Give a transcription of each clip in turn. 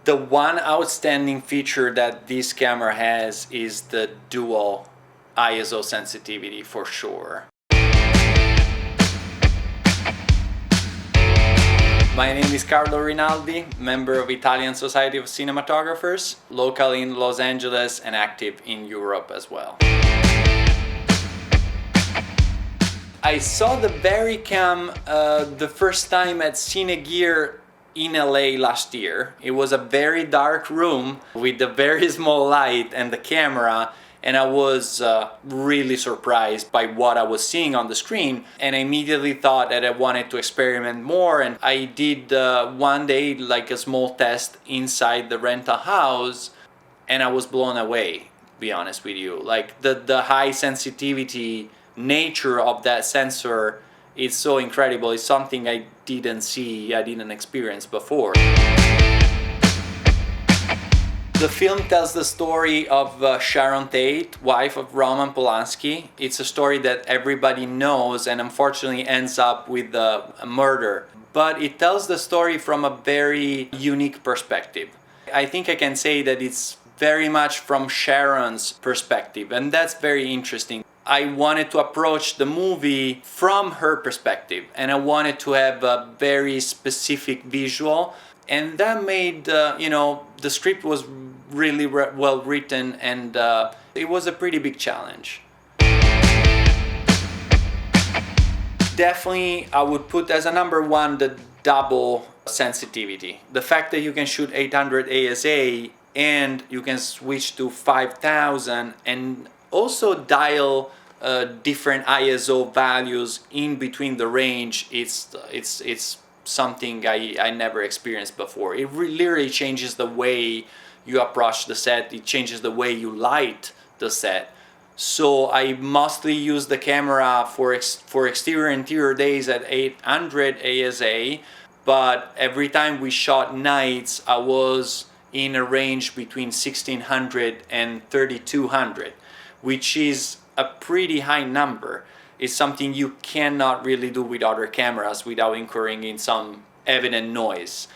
The one outstanding feature that this camera has is the dual ISO sensitivity for sure. My name is Carlo Rinaldi, member of Italian Society of Cinematographers, local in Los Angeles and active in Europe as well. I saw the VariCam the first time at Cinegear in LA last year. It was a very dark room with a very small light and the camera, and I was really surprised by what I was seeing on the screen, and I immediately thought that I wanted to experiment more, and I did one day like a small test inside the rental house, and I was blown away, to be honest with you. Like the high sensitivity nature of that sensor is so incredible. It's something I didn't experience before. The film tells the story of Sharon Tate, wife of Roman Polanski. It's a story that everybody knows and unfortunately ends up with a murder. But it tells the story from a very unique perspective. I think I can say that it's very much from Sharon's perspective, and that's very interesting. I wanted to approach the movie from her perspective, and I wanted to have a very specific visual, and that made, the script was really well written, and it was a pretty big challenge. Definitely, I would put as a number one the double sensitivity. The fact that you can shoot 800 ASA and you can switch to 5000 and also dial different ISO values in between the range. It's something I never experienced before. It literally changes the way you approach the set. It changes the way you light the set. So I mostly use the camera for exterior and interior days at 800 ASA, but every time we shot nights, I was in a range between 1600 and 3200, which is a pretty high number. It's something you cannot really do with other cameras without incurring in some evident noise.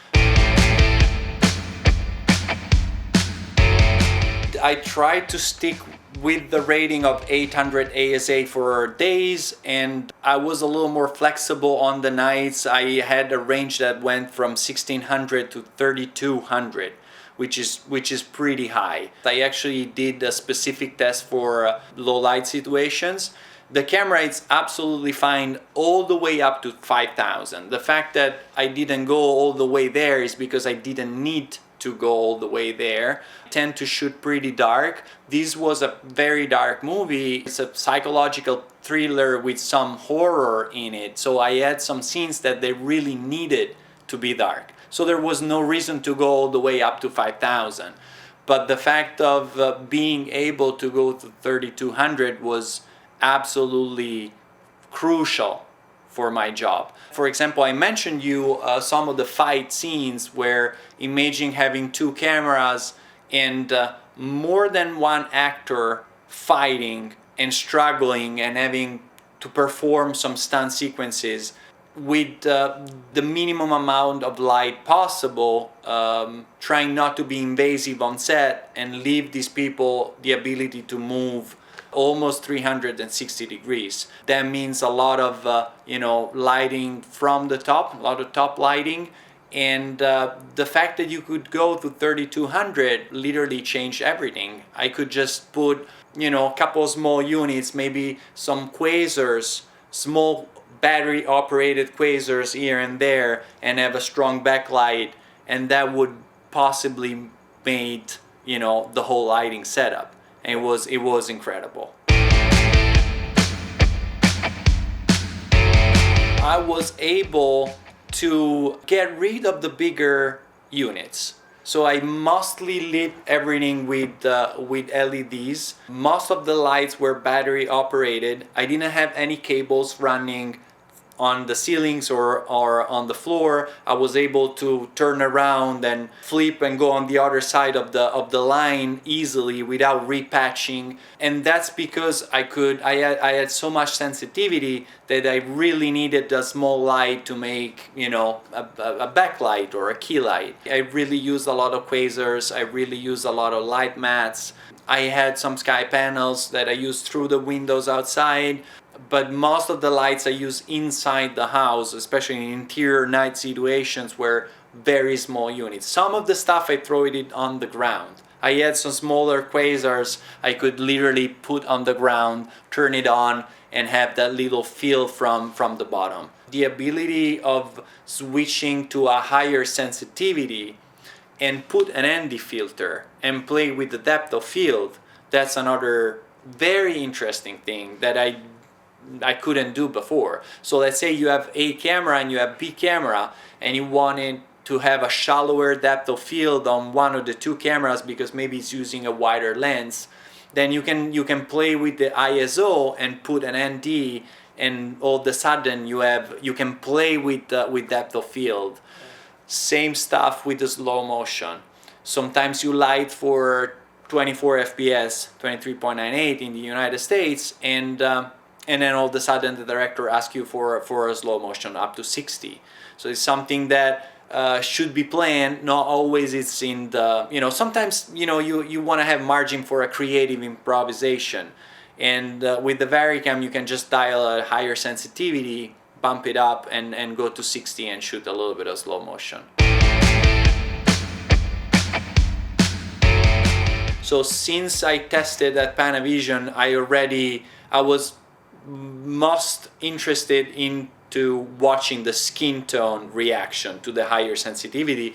I tried to stick with the rating of 800 ASA for days, and I was a little more flexible on the nights. I had a range that went from 1600 to 3200. Which is pretty high. I actually did a specific test for low light situations. The camera is absolutely fine all the way up to 5000. The fact that I didn't go all the way there is because I didn't need to go all the way there. I tend to shoot pretty dark. This was a very dark movie. It's a psychological thriller with some horror in it. So I had some scenes that they really needed to be dark. So there was no reason to go all the way up to 5000. But the fact of being able to go to 3200 was absolutely crucial for my job. For example, I mentioned you some of the fight scenes where imaging having two cameras and more than one actor fighting and struggling and having to perform some stunt sequences with the minimum amount of light possible, trying not to be invasive on set and leave these people the ability to move almost 360 degrees. That means a lot of lighting from the top, a lot of top lighting, and the fact that you could go to 3200 literally changed everything. I could just put a couple small units, maybe some quasars, small battery operated quasars here and there, and have a strong backlight, and that would possibly made the whole lighting setup. And it was incredible. I was able to get rid of the bigger units. So I mostly lit everything with LEDs. Most of the lights were battery operated. I didn't have any cables running on the ceilings or on the floor. I was able to turn around and flip and go on the other side of the line easily without repatching. And that's because I had so much sensitivity that I really needed a small light to make, you know, a backlight or a key light. I really used a lot of quasars. I really used a lot of light mats. I had some sky panels that I used through the windows outside, but most of the lights I use inside the house, especially in interior night situations where very small units. Some of the stuff I throw it on the ground. I had some smaller quasars I could literally put on the ground, turn it on, and have that little feel from the bottom. The ability of switching to a higher sensitivity and put an ND filter and play with the depth of field, that's another very interesting thing that I couldn't do before. So let's say you have A camera and you have B camera and you wanted to have a shallower depth of field on one of the two cameras because maybe it's using a wider lens, then you can play with the ISO and put an ND, and all of a sudden you can play with depth of field. Same stuff with the slow motion. Sometimes you light for 24 FPS, 23.98 in the United States, and then all of a sudden the director asks you for a slow motion up to 60. So it's something that should be planned. Not always it's in the, you know, sometimes, you know, you want to have margin for a creative improvisation. And with the VariCam you can just dial a higher sensitivity, bump it up and go to 60 and shoot a little bit of slow motion. So since I tested at Panavision, I was most interested into watching the skin tone reaction to the higher sensitivity,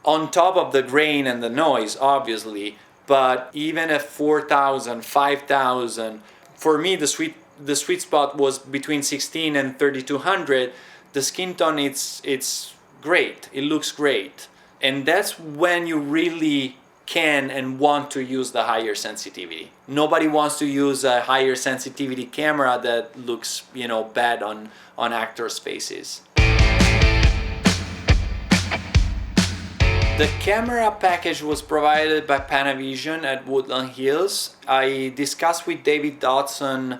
on top of the grain and the noise, obviously. But even at 4,000, 5,000, for me the sweet spot was between 16 and 3200. The skin tone, it's great. It looks great, and that's when you really can and want to use the higher sensitivity. Nobody wants to use a higher sensitivity camera that looks, you know, bad on actors' faces. The camera package was provided by Panavision at Woodland Hills. I discussed with David Dodson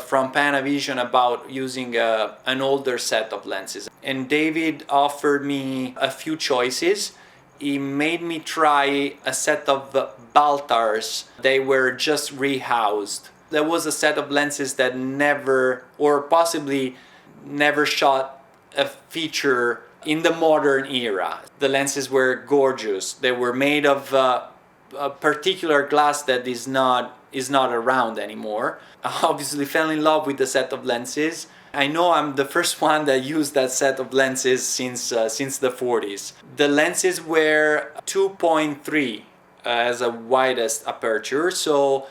from Panavision about using an older set of lenses, and David offered me a few choices. He made me try a set of Baltars. They were just rehoused. There was a set of lenses that never, or possibly never, shot a feature in the modern era. The lenses were gorgeous. They were made of a particular glass that is not around anymore. I obviously fell in love with the set of lenses. I know I'm the first one that used that set of lenses since the 40s. The lenses were 2.3 as a widest aperture, so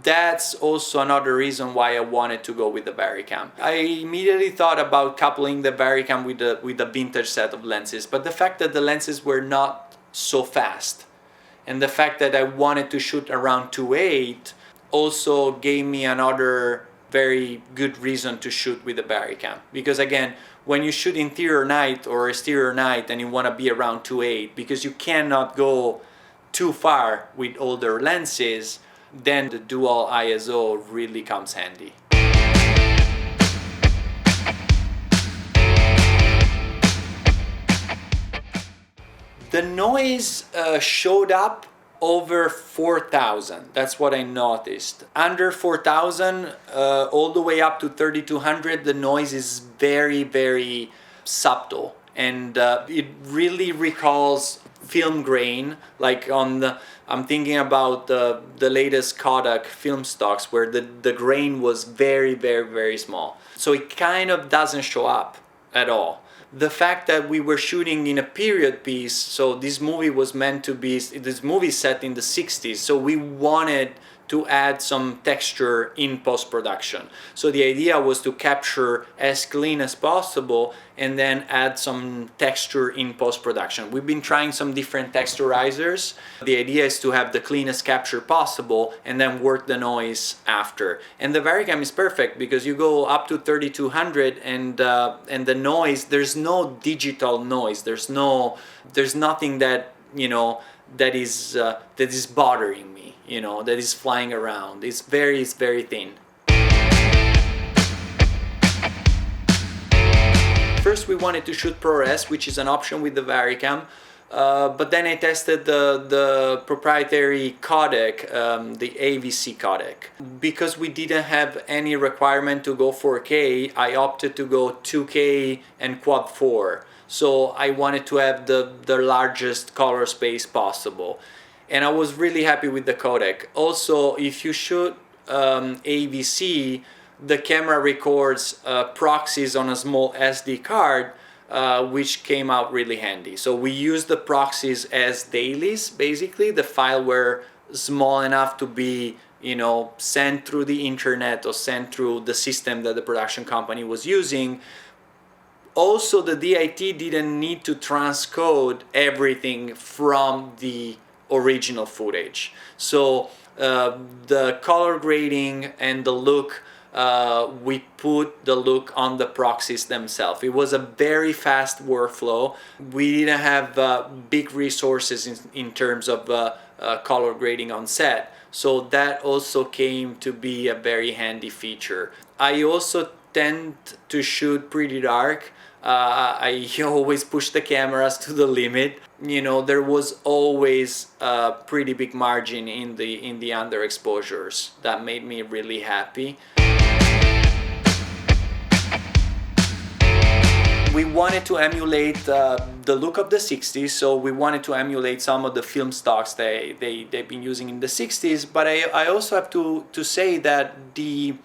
that's also another reason why I wanted to go with the VariCam. I immediately thought about coupling the VariCam with the vintage set of lenses, but the fact that the lenses were not so fast and the fact that I wanted to shoot around 2.8 also gave me another very good reason to shoot with the VariCam. Because again, when you shoot interior night or exterior night and you want to be around 2.8, because you cannot go too far with older lenses, then the dual ISO really comes handy. The noise showed up over 4,000. That's what I noticed. Under 4,000, all the way up to 3,200, the noise is very, very subtle, and it really recalls film grain. Like I'm thinking about the latest Kodak film stocks where the grain was very, very, very small. So it kind of doesn't show up at all. The fact that we were shooting in a period piece, so this movie was meant to be, this movie set in the 60s, so we wanted to add some texture in post-production. So the idea was to capture as clean as possible and then add some texture in post-production. We've been trying some different texturizers. The idea is to have the cleanest capture possible and then work the noise after. And the VariCam is perfect because you go up to 3200 and the noise, there's no digital noise. There's nothing that, you know, that is bothering me, you know, that is flying around. It's very thin. First we wanted to shoot ProRes, which is an option with the VariCam, but then I tested the proprietary codec, the AVC codec. Because we didn't have any requirement to go 4K, I opted to go 2K and quad 4. So I wanted to have the largest color space possible. And I was really happy with the codec. Also, if you shoot AVC, the camera records proxies on a small SD card, which came out really handy. So we used the proxies as dailies, basically. The file were small enough to be, you know, sent through the internet or sent through the system that the production company was using. Also, the DIT didn't need to transcode everything from the original footage. So the color grading and the look, we put the look on the proxies themselves. It was a very fast workflow. We didn't have big resources in terms of color grading on set. So that also came to be a very handy feature. I also tend to shoot pretty dark. I always push the cameras to the limit. You know, there was always a pretty big margin in the underexposures. That made me really happy. We wanted to emulate the look of the 60s, so we wanted to emulate some of the film stocks they've been using in the 60s, but I also have to say that the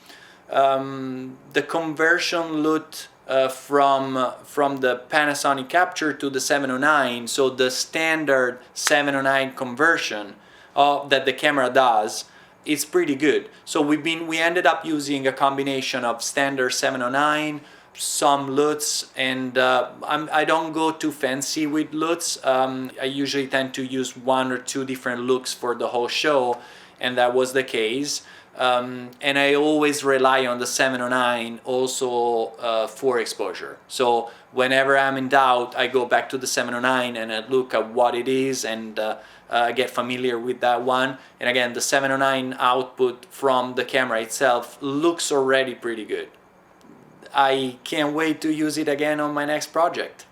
conversion LUT from the Panasonic capture to the 709, so the standard 709 conversion that the camera does, it's pretty good. So we ended up using a combination of standard 709, some LUTs, and I don't go too fancy with LUTs. I usually tend to use 1 or 2 different looks for the whole show, and that was the case. And I always rely on the 709 also for exposure. So whenever I'm in doubt, I go back to the 709 and I look at what it is and get familiar with that one. And again, the 709 output from the camera itself looks already pretty good. I can't wait to use it again on my next project.